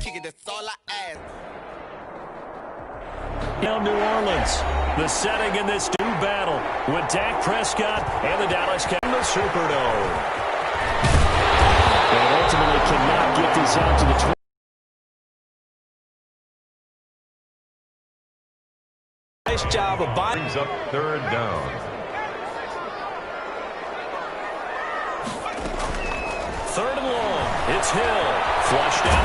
chicken, that's all I ask. Now New Orleans, the setting in this new battle with Dak Prescott and the Dallas Cowboys in the Superdome. And ultimately cannot get this out to the 20. Nice job of buying. Brings up third down. Third and long. It's Hill. Flushed out.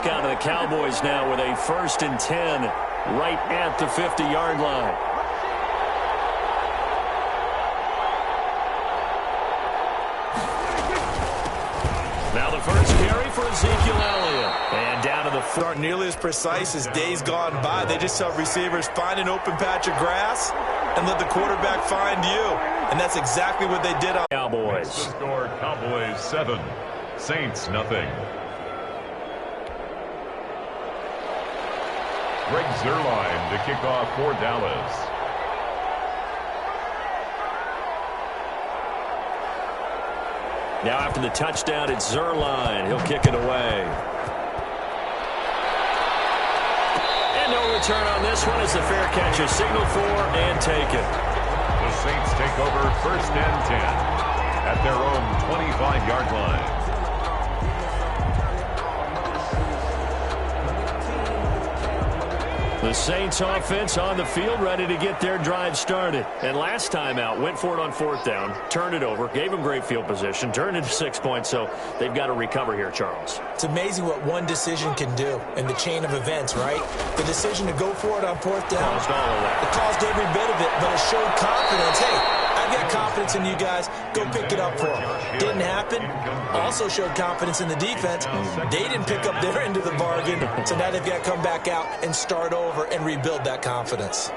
Out of the Cowboys now with a 1st and 10 right at the 50-yard line. Now the first carry for Ezekiel Elliott. And down to the Aren't nearly as precise as days gone by. They just tell receivers, find an open patch of grass and let the quarterback find you. And that's exactly what they did on Cowboys. The score, Cowboys 7, Saints nothing. Greg Zuerlein to kick off for Dallas. Now after the touchdown, it's Zuerlein. He'll kick it away. And no return on this one as the fair catch is signaled for and taken. The Saints take over 1st and 10 at their own 25-yard line. The Saints offense on the field ready to get their drive started. And last time out, went for it on 4th down, turned it over, gave them great field position, turned into 6 points, so they've got to recover here, Charles. It's amazing what one decision can do in the chain of events, right? The decision to go for it on 4th down. Caused all of that. It caused every bit of it, but it showed confidence. Hey, I've got confidence in you guys. Go pick it up for them. Didn't happen. Also showed confidence in the defense. They didn't pick up their end of the bargain, so now they've got to come back out and start over and rebuild that confidence.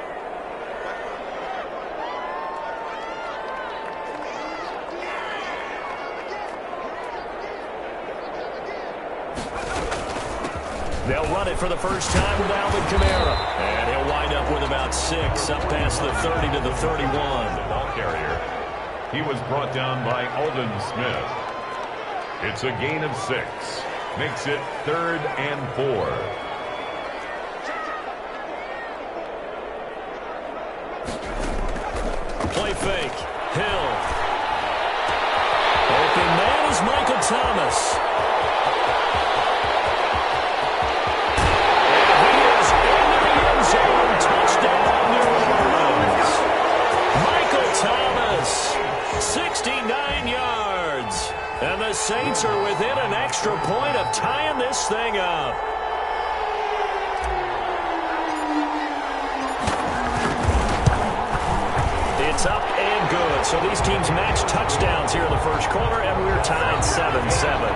They'll run it for the first time with Alvin Kamara. And he'll wind up with about 6 up past the 30 to the 31. The ball carrier. He was brought down by Aldon Smith. It's a gain of 6. Makes it 3rd and 4. Play fake. Hill. Open man is Michael Thomas. And he is into the end zone. Touchdown, New Orleans. Michael Thomas, 69 yards. And the Saints are within an extra point of tying this thing up. It's up and good. So these teams match touchdowns here in the first quarter, and we're tied 7-7.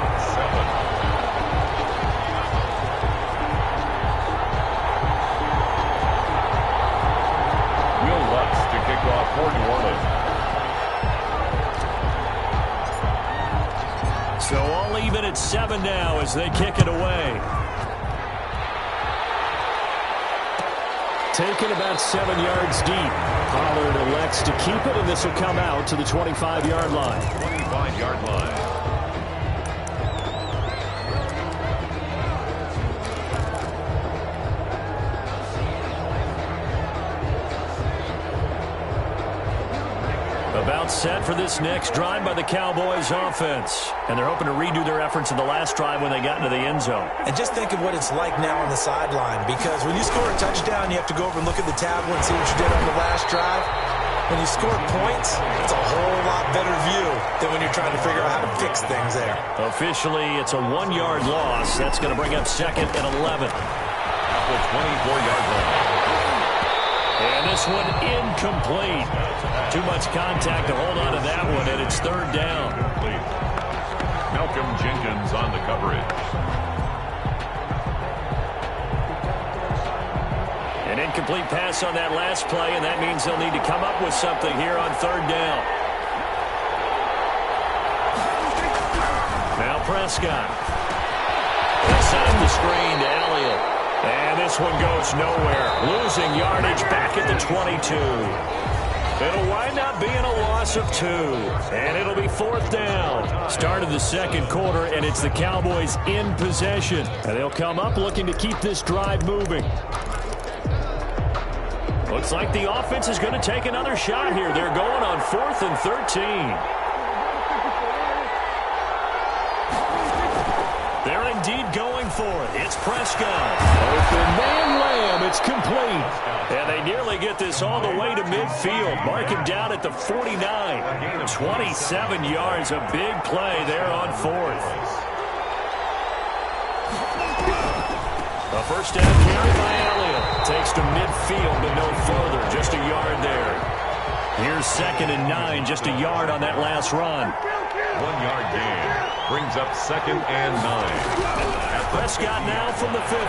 Will Lutz to kick off for New Orleans. So all even at 7 now as they kick it away. Taken about 7 yards deep. Pollard elects to keep it, and this will come out to the 25-yard line. 25-yard line. About set for this next drive by the Cowboys offense. And they're hoping to redo their efforts in the last drive when they got into the end zone. And just think of what it's like now on the sideline, because when you score a touchdown, you have to go over and look at the tablet and see what you did on the last drive. When you score points, it's a whole lot better view than when you're trying to figure out how to fix things there. Officially, it's a 1-yard loss. That's going to bring up 2nd and 11. At the 24-yard line. And this one incomplete. Too much contact to hold on to that one, and it's 3rd down. Complete. Malcolm Jenkins on the coverage. An incomplete pass on that last play, and that means they'll need to come up with something here on 3rd down. Prescott. They set up the screen to Elliott. And this one goes nowhere. Losing yardage back at the 22. It'll wind up being a loss of 2. And it'll be 4th down. Start of the second quarter, and it's the Cowboys in possession. And they'll come up looking to keep this drive moving. Looks like the offense is going to take another shot here. They're going on 4th and 13. They're indeed going for it. It's Prescott. Open man Lamb. It's complete. And they nearly get this all the way to midfield. Mark him down at the 49. 27 yards. A big play there on 4th. A first down carry by Elliott. Takes to midfield, but no further. Just a yard there. Here's 2nd and 9. Just a yard on that last run. 1 yard gain. Brings up 2nd and 9. Prescott now from the 50.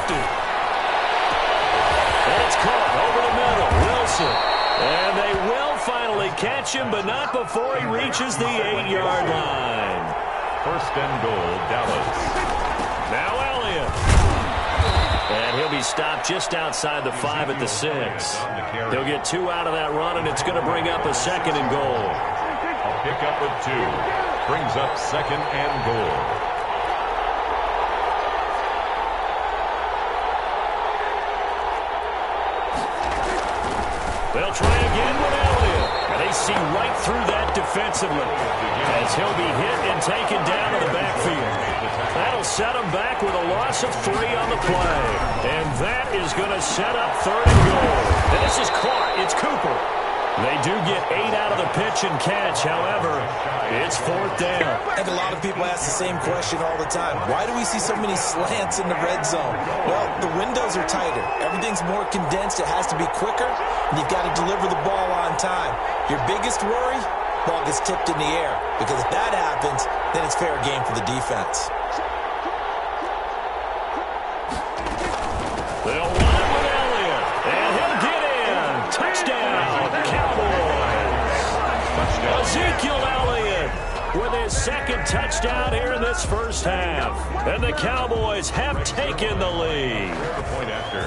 And it's caught over the middle. Wilson. And they will finally catch him, but not before he reaches the 8-yard line. 1st and goal, Dallas. Now Elliott. And he'll be stopped just outside the 5 at the 6. He'll get 2 out of that run, and it's going to bring up a 2nd and goal. A pickup of 2. Brings up 2nd and goal. They'll try again with Elliott. And they see right through that defensively as he'll be hit and taken down to the backfield. That'll set him back with a loss of 3 on the play. And that is going to set up 3rd and goal. And this is caught. It's Cooper. They do get 8 out of the pitch and catch. However, it's 4th down. I think a lot of people ask the same question all the time. Why do we see so many slants in the red zone? Well, the windows are tighter. Everything's more condensed. It has to be quicker, and you've got to deliver the ball on time. Your biggest worry? Ball gets tipped in the air. Because if that happens, then it's fair game for the defense. They'll run it with Elliott, and he'll get in. Touchdown, Cowboys. Ezekiel Elliott with his 2nd touchdown here in this first half. And the Cowboys have taken the lead. The point after.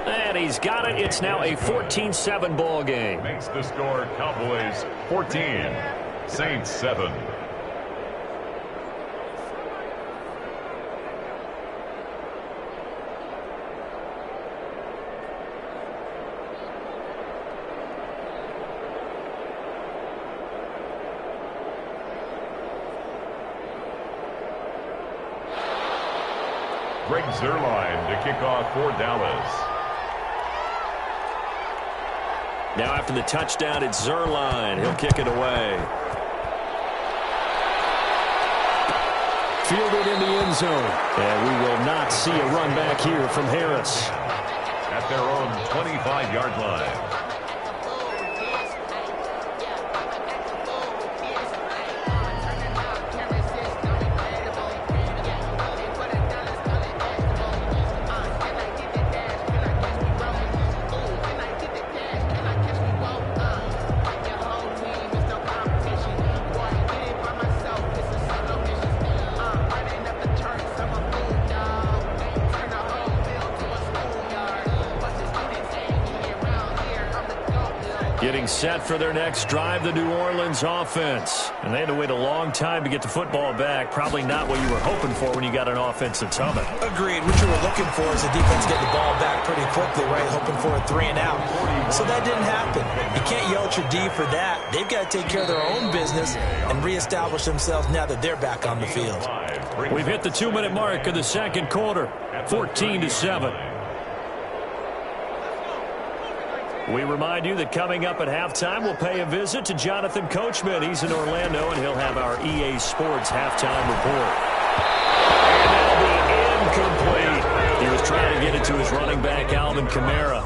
And he's got it. It's now a 14-7 ball game. Makes the score Cowboys 14, Saints 7. Greg Zuerlein to kick off for Dallas. Now after the touchdown, it's Zuerlein. He'll kick it away. Fielded in the end zone. And we will not see a run back here from Harris. At their own 25-yard line. Getting set for their next drive, the New Orleans offense. And they had to wait a long time to get the football back. Probably not what you were hoping for when you got an offensive summit. Agreed. What you were looking for is the defense getting the ball back pretty quickly, right? Hoping for a 3 and out. So that didn't happen. You can't yell at your D for that. They've got to take care of their own business and reestablish themselves now that they're back on the field. We've hit the 2-minute mark of the second quarter, 14-7. We remind you that coming up at halftime, we'll pay a visit to Jonathan Coachman. He's in Orlando, and he'll have our EA Sports halftime report. And that'll be incomplete. He was trying to get it to his running back, Alvin Kamara.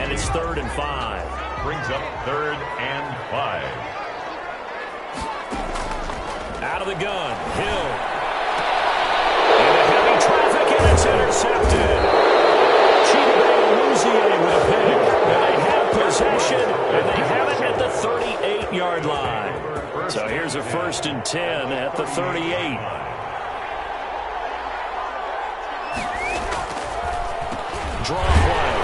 And it's 3rd and 5. Brings up 3rd and 5. Out of the gun, Hill. Into heavy traffic, and it's intercepted. Chidobe Awuzie with a pick. And they have possession, and they have it at the 38-yard 38-yard line. So here's a 1st and 10 at the 38. Draw play.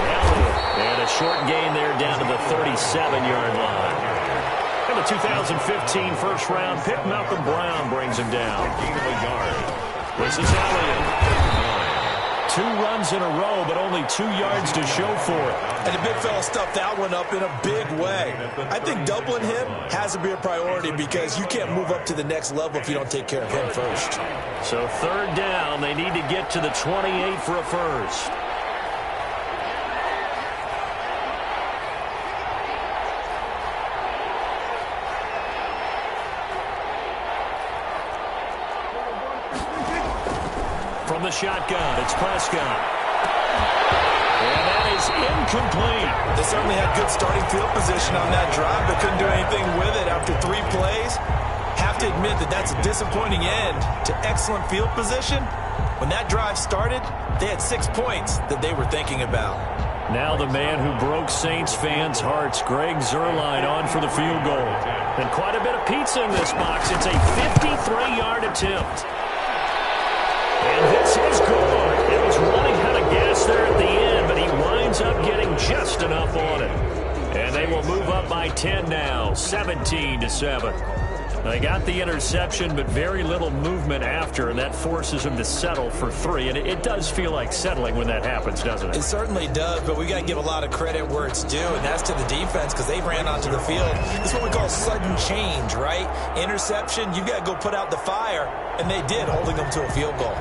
And a short gain there down to the 37-yard line. And the 2015 first-round pick, Malcolm Brown, brings him down. Gain of a yard. This is Elliott. 2 runs in a row, but only 2 yards to show for it. And the big fella stuffed that one up in a big way. I think doubling him has to be a priority because you can't move up to the next level if you don't take care of him first. So 3rd down, they need to get to the 28 for a first. From the shotgun, it's Prescott. And that is incomplete. They certainly had good starting field position on that drive, but couldn't do anything with it after 3 plays. Have to admit that that's a disappointing end to excellent field position. When that drive started, they had 6 points that they were thinking about. Now the man who broke Saints fans' hearts, Greg Zuerlein, on for the field goal. And quite a bit of pizza in this box. It's a 53-yard attempt. And this is good. It was running out of gas there at the end, but he winds up getting just enough on it. And they will move up by 10 now, 17-7. They got the interception, but very little movement after, and that forces them to settle for 3. And it does feel like settling when that happens, doesn't it? It certainly does, but we got to give a lot of credit where it's due, and that's to the defense because they ran onto the field. This is what we call sudden change, right? Interception, you got to go put out the fire, and they did, holding them to a field goal.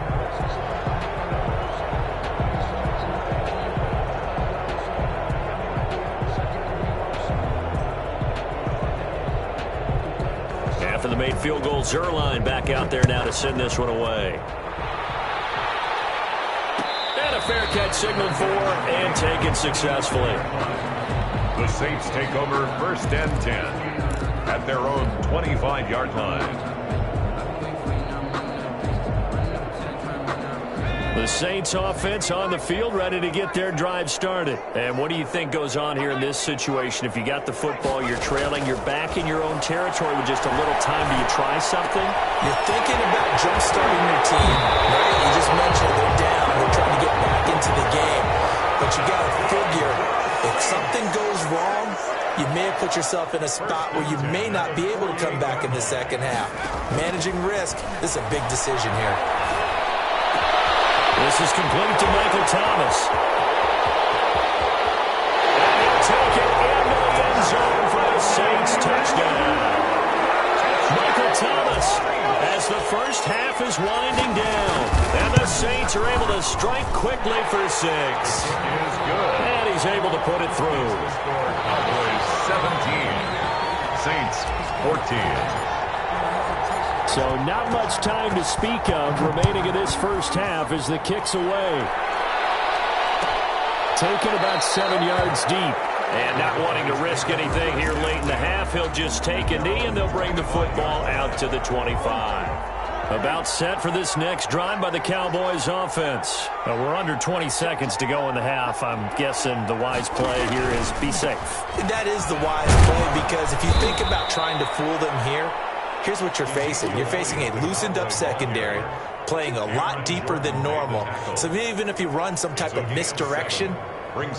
After the made field goal, Zuerlein back out there now to send this one away. And a fair catch signaled for and taken successfully. The Saints take over 1st and 10 at their own 25-yard line. The Saints offense on the field, ready to get their drive started. And what do you think goes on here in this situation? If you got the football, you're trailing, you're back in your own territory with just a little time. Do you try something? You're thinking about jump-starting your team, right? You just mentioned they're down. They're trying to get back into the game. But you got to figure, if something goes wrong, you may have put yourself in a spot where you may not be able to come back in the second half. Managing risk, this is a big decision here. This is complete to Michael Thomas. And he'll take it into the end zone for the Saints touchdown. Michael Thomas, as the first half is winding down. And the Saints are able to strike quickly for 6. And he's able to put it through. Cowboys 17, Saints 14. So not much time to speak of remaining in this first half as the kick's away. Taken about 7 yards deep. And not wanting to risk anything here late in the half, he'll just take a knee and they'll bring the football out to the 25. About set for this next drive by the Cowboys offense. We're under 20 seconds to go in the half. I'm guessing the wise play here is be safe. That is the wise play because if you think about trying to fool them here, here's what you're facing. You're facing a loosened-up secondary, playing a lot deeper than normal. So even if you run some type of misdirection,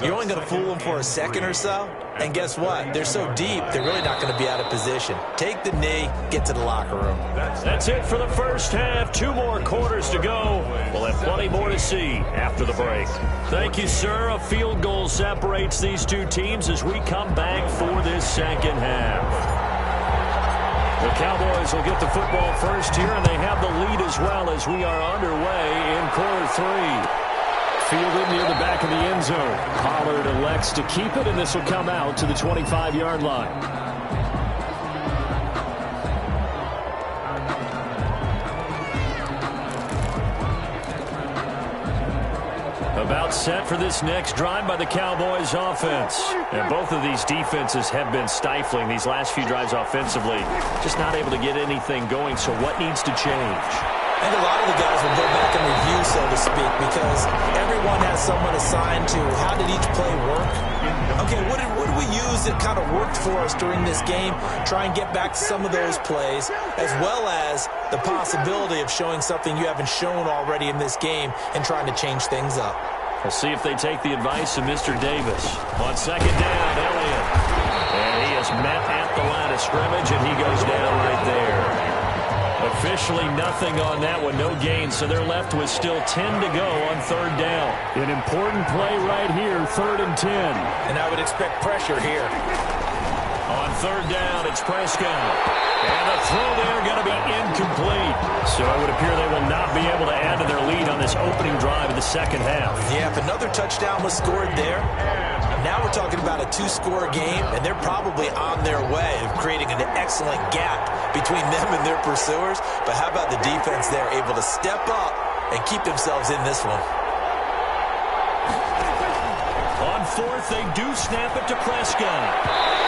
you're only going to fool them for a second or so. And guess what? They're so deep, they're really not going to be out of position. Take the knee, get to the locker room. That's it for the first half. 2 more quarters to go. We'll have plenty more to see after the break. Thank you, sir. A field goal separates these 2 teams as we come back for this second half. The Cowboys will get the football first here, and they have the lead as well as we are underway in quarter 3. Fielded near the back of the end zone. Pollard elects to keep it, and this will come out to the 25-yard line. About set for this next drive by the Cowboys offense. And both of these defenses have been stifling these last few drives offensively. Just not able to get anything going, so what needs to change? I think a lot of the guys will go back and review, so to speak, because everyone has someone assigned to how did each play work. Okay, what did we use that kind of worked for us during this game? Try and get back to some of those plays, as well as the possibility of showing something you haven't shown already in this game and trying to change things up. We'll see if they take the advice of Mr. Davis. On second down, Elliott. And he is met at the line of scrimmage, and he goes down right there. Officially nothing on that one, no gain, so they're left with still 10 to go on third down. An important play right here, 3rd and 10. And I would expect pressure here. On third down, it's Prescott. And the throw there going to be incomplete. So it would appear they will not be able to add to their lead on this opening drive of the second half. Yeah, if another touchdown was scored there, now we're talking about a 2-score game, and they're probably on their way of creating an excellent gap between them and their pursuers. But how about the defense there, able to step up and keep themselves in this one? On fourth, they do snap it to Prescott.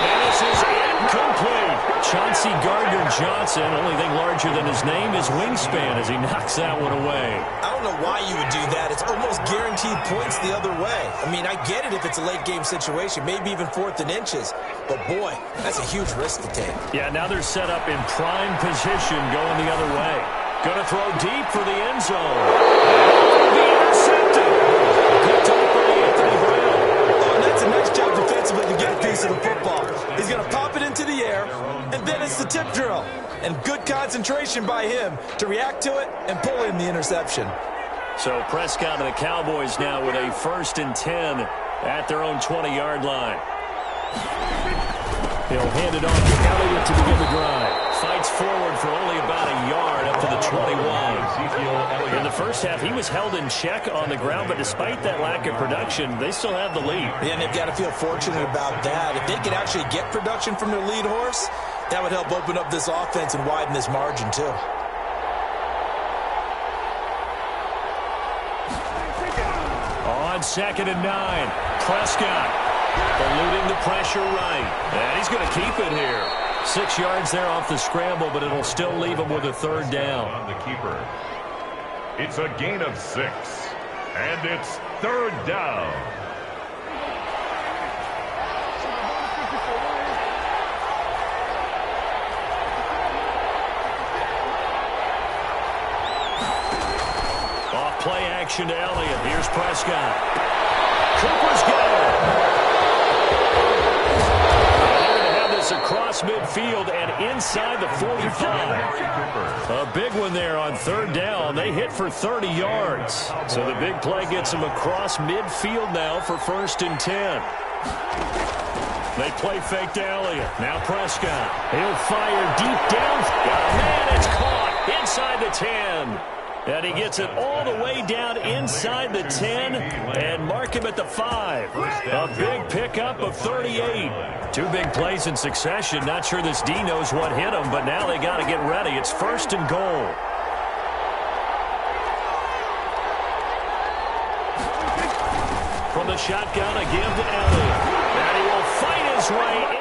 And this is incomplete. Chauncey Gardner-Johnson, only thing larger than his name is wingspan as he knocks that one away. I don't know why you would do that. It's almost guaranteed points the other way. I mean, I get it if it's a late game situation, maybe even 4th and inches. But boy, that's a huge risk to take. Yeah, now they're set up in prime position going the other way. Going to throw deep for the end zone. And be intercepted. Good talk by Anthony Brown. Oh, and that's a nice job defensively to get a piece of the football. He's going to pop it into the air, and then it's the tip drill. And good concentration by him to react to it and pull in the interception. So Prescott and the Cowboys now with a 1st and 10 at their own 20-yard line. He'll hand it off to Elliott to begin the drive. Fights forward for only about a yard up to the 21. In the first half, he was held in check on the ground, but despite that lack of production, they still have the lead. Yeah, and they've got to feel fortunate about that. If they could actually get production from their lead horse, that would help open up this offense and widen this margin, too. On 2nd and 9, Prescott eluding the pressure right. And he's going to keep it here. 6 yards there off the scramble, but it'll still leave him with a 3rd down. On the keeper. It's a gain of 6. And it's 3rd down. Off play action to Elliott. Here's Prescott. Cooper's got it. Across midfield and inside the 45. A big one there on 3rd down. They hit for 30 yards. So the big play gets them across midfield now for 1st and 10. They play fake to Elliott. Now Prescott. He'll fire deep down. Man, it's caught inside the 10. And he gets it all the way down inside the 10 and mark him at the 5. A big pickup of 38. 2 big plays in succession. Not sure this D knows what hit him, but now they got to get ready. It's 1st and goal. From the shotgun, again to Elliott. And he will fight his way